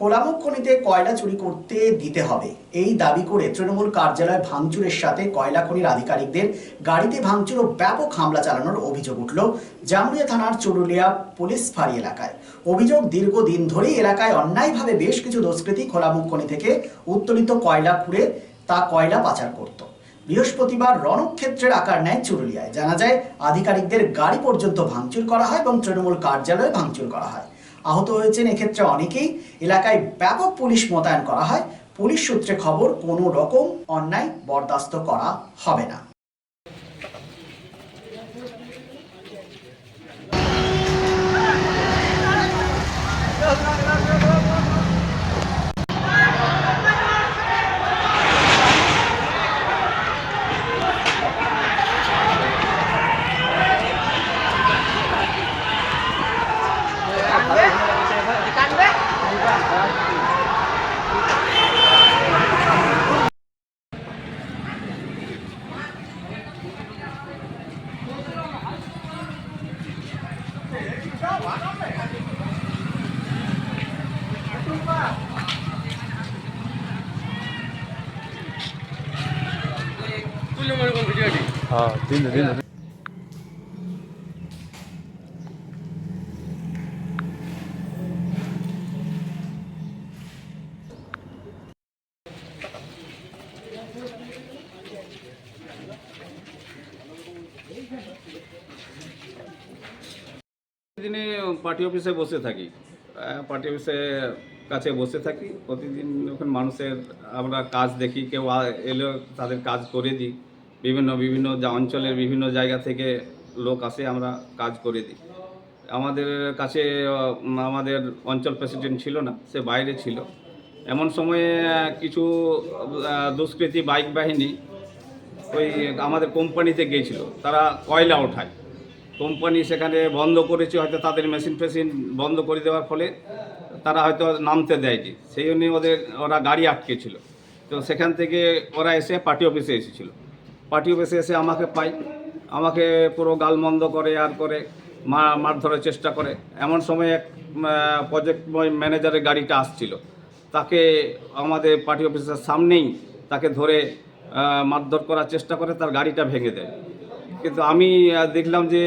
কোলামুখ খনিতে কয়লা চুরি করতে দিতে হবে এই দাবি করে তৃণমূল কার্যালয় ভাঙচুরের সাথে কয়লা খনির আধিকারিকদের গাড়িতে ভাঙচুর ও ব্যাপক হামলা চালানোর অভিযোগ উঠল জামুরিয়া থানার চুরুলিয়া পুলিশ ফাঁড়ি এলাকায়। অভিযোগ, দীর্ঘদিন ধরেই এলাকায় অন্যায়ভাবে বেশ কিছু দুষ্কৃতী কোলামুখ খনি থেকে উত্তোলিত কয়লা খুঁড়ে তা কয়লা পাচার করত। বৃহস্পতিবার রণক্ষেত্রের আকার নেয় চুরুলিয়ায়। জানা যায়, আধিকারিকদের গাড়ি পর্যন্ত ভাঙচুর করা হয় এবং তৃণমূল কার্যালয়ে ভাঙচুর করা হয়। আহত হয়েছেন এক্ষেত্রে অনেকেই। এলাকায় ব্যাপক পুলিশ মোতায়েন করা হয়। পুলিশ সূত্রে খবর, কোনো রকম অন্যায় বরদাস্ত করা হবে না। हाँ दिन दिन দিনে পার্টি অফিসে বসে থাকি, পার্টি অফিসে কাছে বসে থাকি। প্রতিদিন ওখানে মানুষের আমরা কাজ দেখি, কেউ এলেও তাদের কাজ করে দিই। বিভিন্ন বিভিন্ন অঞ্চলের বিভিন্ন জায়গা থেকে লোক আসে, আমরা কাজ করে দিই। আমাদের কাছে আমাদের অঞ্চল প্রেসিডেন্ট ছিল না, সে বাইরে ছিল। এমন সময়ে কিছু দুষ্কৃতী বাইক বাহিনী ওই আমাদের কোম্পানিতে গিয়েছিল, তারা কয়লা ওঠায়। কোম্পানি সেখানে বন্ধ করেছে, হয়তো তাদের মেশিন ফেশিন বন্ধ করে দেওয়ার ফলে তারা হয়তো নামতে দেয়নি, সেই জন্যই ওরা গাড়ি আটকে ছিল। তো সেখান থেকে ওরা এসে পার্টি অফিসে এসেছিল। পার্টি অফিসে এসে আমাকে পাই, আমাকে পুরো গালমন্দ করে আর করে মারধরের চেষ্টা করে। এমন সময় এক প্রজেক্ট ম্যানেজারের গাড়িটা আসছিল, তাকে আমাদের পার্টি অফিসের সামনেই তাকে ধরে মারধর করার চেষ্টা করে, তার গাড়িটা ভেঙে দেয়। কিন্তু আমি দেখলাম যে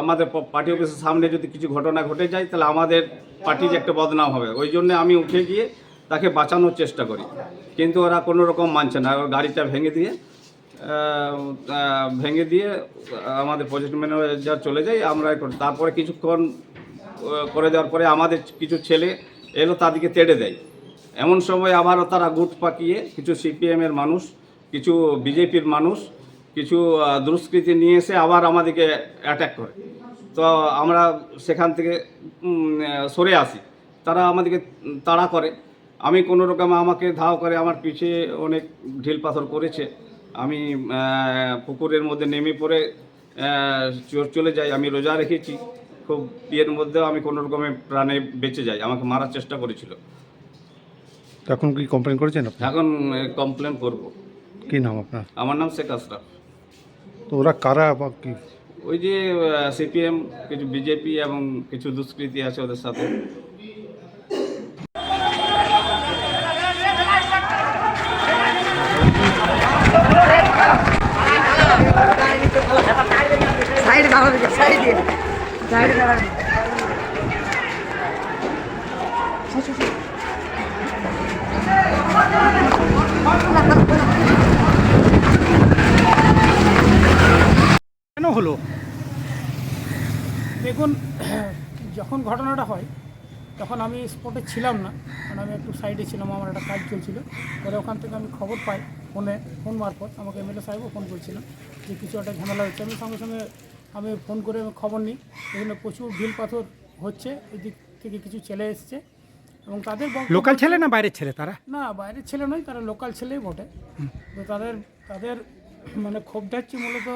আমাদের পার্টি অফিসের সামনে যদি কিছু ঘটনা ঘটে যায় তাহলে আমাদের পার্টির একটা বদনাম হবে। ওই জন্য আমি উঠে গিয়ে তাকে বাঁচানোর চেষ্টা করি, কিন্তু ওরা কোনো রকম মানছে না। ওর গাড়িটা ভেঙে দিয়ে আমাদের প্রজেক্ট ম্যানেজার চলে যায়। আমরা তারপরে কিছুক্ষণ করে দেওয়ার পরে আমাদের কিছু ছেলে এলো, তাদেরকে তেড়ে দেয়। এমন সময় আবারও তারা গুট পাকিয়ে কিছু সিপিএমের মানুষ, কিছু বিজেপির মানুষ, কিছু দুষ্কৃতী নিয়ে এসে আবার আমাদেরকে অ্যাটাক করে। তো আমরা সেখান থেকে সরে আসি, তারা আমাদেরকে তাড়া করে। আমি কোনো রকমে আমাকে ধাও করে, আমার পিছিয়ে অনেক ঢিল পাথর করেছে। আমি পুকুরের মধ্যে নেমে পড়ে চলে যাই। আমি রোজা রেখেছি, খুব ইয়ের মধ্যেও আমি কোনো রকমে প্রাণে বেঁচে যাই। আমাকে মারার চেষ্টা করেছিল। এখন কি কমপ্লেন করেছেন আপনি? এখন কমপ্লেন করব। কি নাম আপনার? আমার নাম শেখ আশরাফ। তো ওরা কারা বা কি? ওই যে সিপিএম, কিছু বিজেপি এবং কিছু দুষ্কৃতী আছে ওদের সাথে। কেন হলো দেখুন, যখন ঘটনাটা হয় তখন আমি স্পটে ছিলাম না, কারণ আমি একটু সাইডে ছিলাম, আমার একটা কাজ চলছিল। পরে ওখান থেকে আমি খবর পাই ফোন মারফত। আমাকে এমএলএ সাহেবও ফোন করেছিলেন যে কিছু একটা ঝামেলা হচ্ছে। আমি সঙ্গে সঙ্গে আমি ফোন করে খবর নিই, এখানে প্রচুর ঢিল পাথর হচ্ছে, এদিক থেকে কিছু ছেলে এসছে এবং তাদের লোকাল ছেলে না বাইরের ছেলে? তারা না, বাইরের ছেলে নয়, তারা লোকাল ছেলেই বটে। তো তাদের মানে ক্ষোভটা হচ্ছে মূলত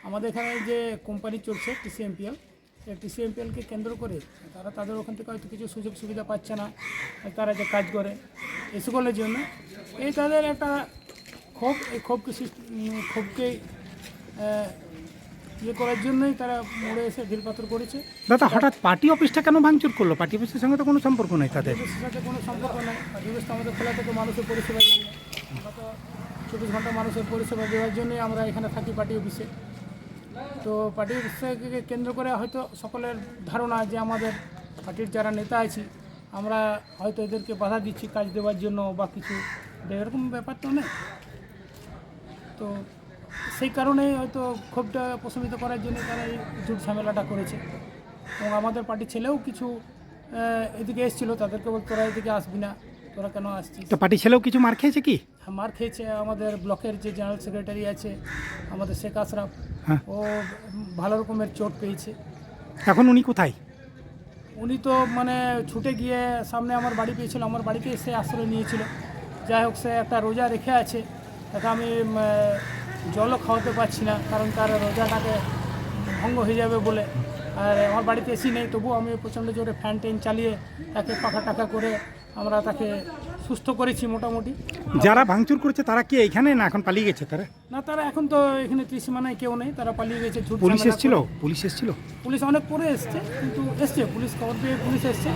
আমাদের এখানে যে কোম্পানি চলছে টিসিএমপিএল, সেই টিসিএমপিএলকে কেন্দ্র করে তাদের ওখান থেকে হয়তো কিছু সুযোগ সুবিধা পাচ্ছে না, তারা যে কাজ করে এই সকলের জন্য এই তাদের একটা ক্ষোভ। এই ক্ষোভকে ইয়ে করার জন্যই তারা মোড়ে এসে ঢিল পাথর করেছে। দাদা হঠাৎ পার্টি অফিসটা কেন ভাঙচুর করলো? পার্টি অফিসের সঙ্গে তো কোনো সম্পর্ক নেই তাদের। পার্টি অফিসের সাথে কোনো সম্পর্ক নেই। পার্টি অফিস তো আমাদের খোলা থেকে মানুষের পরিষেবার জন্য, আমরা তো 24 ঘন্টা মানুষের পরিষেবা দেওয়ার জন্যই আমরা এখানে থাকি পার্টি অফিসে। তো পার্টি অফিসকে কেন্দ্র করে হয়তো সকলের ধারণা যে আমাদের পার্টির যারা নেতা আছি আমরা হয়তো এদেরকে বাধা দিচ্ছি কাজ দেওয়ার জন্য বা কিছু, এরকম ব্যাপার তো নেই। তো সেই কারণেই হয়তো ক্ষোভটা প্রশমিত করার জন্য তারা এই ঝুট ঝামেলাটা করেছে। এবং আমাদের পার্টির ছেলেও কিছু এদিকে এসেছিলো, তাদেরকে বল তোরা এদিকে আসবি না, তোরা কেন আসছিস। তো পার্টি ছেলেও কিছু মার খেয়েছে কি? মার খেয়েছে আমাদের ব্লকের যে জেনারেল সেক্রেটারি আছে আমাদের শেখ আশরাফ, হ্যাঁ। ও ভালো রকমের চোট পেয়েছে। এখন উনি কোথায়? উনি তো মানে ছুটে গিয়ে সামনে আমার বাড়ি পেয়েছিল, আমার বাড়িতে এসে আশ্রয় নিয়েছিল। যাই হোক, সে একটা রোজা রেখে আছে, তাকে আমি জলও খাওয়াতে পারছি না, কারণ তার রোজাটাকে ভঙ্গ হয়ে যাবে বলে। আর আমার বাড়িতে এসি নেই, তবুও আমি প্রচণ্ড জোরে ফ্যান টেন চালিয়ে তাকে পাখা টাকা করে আমরা তাকে সুস্থ করেছি মোটামুটি। যারা ভাঙচুর করেছে তারা কি এইখানে না এখন পালিয়ে গেছে তারা? না, তারা এখন তো এখানে ত্রিসীমানায় কেউ নেই, তারা পালিয়ে গেছে। ঝুট পুলিশ ঝামেলা এসেছিল? করে। পুলিশ এসেছিল? পুলিশ অনেক পরে এসছে, কিন্তু এসছে পুলিশ, খবর পেয়ে পুলিশ এসছে।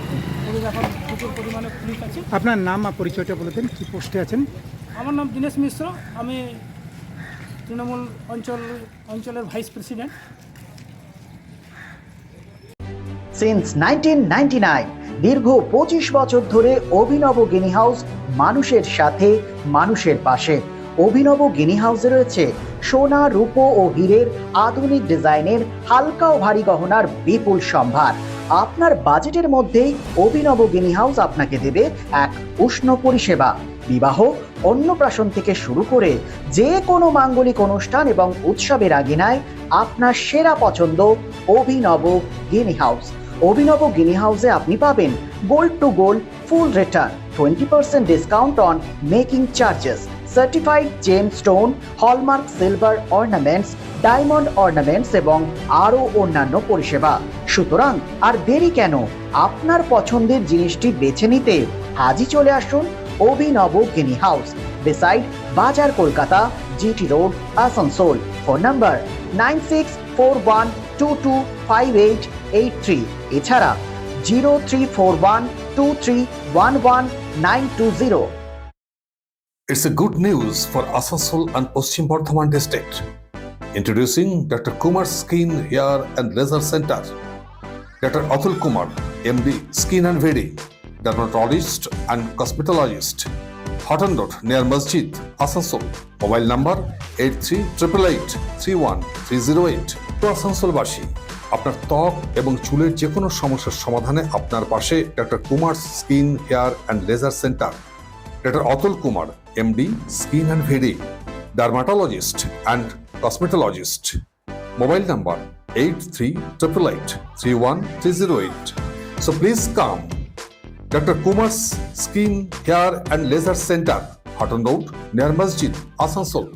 পুলিশ এখন প্রচুর পরিমাণে পুলিশ আছে। আপনার নাম আর পরিচয়টা বলে দেন, কি পোস্টে আছেন? আমার নাম দীনেশ মিশ্র, আমি তৃণমূল অঞ্চলের ভাইস প্রেসিডেন্ট। সিন্স 1999 দীর্ঘ 25 বছর ধরে অভিনব গিনি হাউস মানুষের সাথে, মানুষের পাশে। অভিনব গিনি হাউসে রয়েছে সোনা, রূপো ও হীরের আধুনিক ডিজাইনের হালকা ও ভারী গহনার বিপুল সম্ভার। আপনার বাজেটের মধ্যেই অভিনব গিনি হাউস আপনাকে দেবে এক উষ্ণ পরিষেবা। বিবাহ, অন্নপ্রাশন থেকে শুরু করে যে কোনো মাঙ্গলিক অনুষ্ঠান এবং উৎসবের আগিনায় আপনার সেরা পছন্দ অভিনব গিনি হাউস। অভিনব গিনি হাউসে আপনি পাবেন gold to gold full return, 20% discount on making charges, certified gem stone, hallmark silver ornaments, diamond ornaments এবং আরও অন্যান্য পরিষেবা। সুতরাং আর দেরি কেন? আপনার পছন্দের জিনিসটি বেছে নিতে আজই চলে আসুন অভিনব গিনি হাউস, বিসাইড বাজার Kolkata, GT road, Asansol. Phone number 9641225883, এছাড়া 034123119220। It's a good news for Asansol and Paschim Bardhaman district. Introducing Dr. Kumar Skin Hair and Laser Center. Dr. Atul Kumar, MD, Skin and Very, dermatologist and cosmetologist. Hotton Road near Masjid, Asansol. Mobile number 8388831308. তো আসানসোলবাসী, আপনার ত্বক এবং চুলের যে কোনো সমস্যার সমাধানে আপনার পাশে doctor Kumar skin hair and laser centre. Doctor Atul Kumar, MD, Skin and Very, dermatologist and cosmetologist. Mobile number 8388831308. So please come. Dr. Kumar's Skin, Hair and Laser Center, Hotton Road near Masjid, Asansol.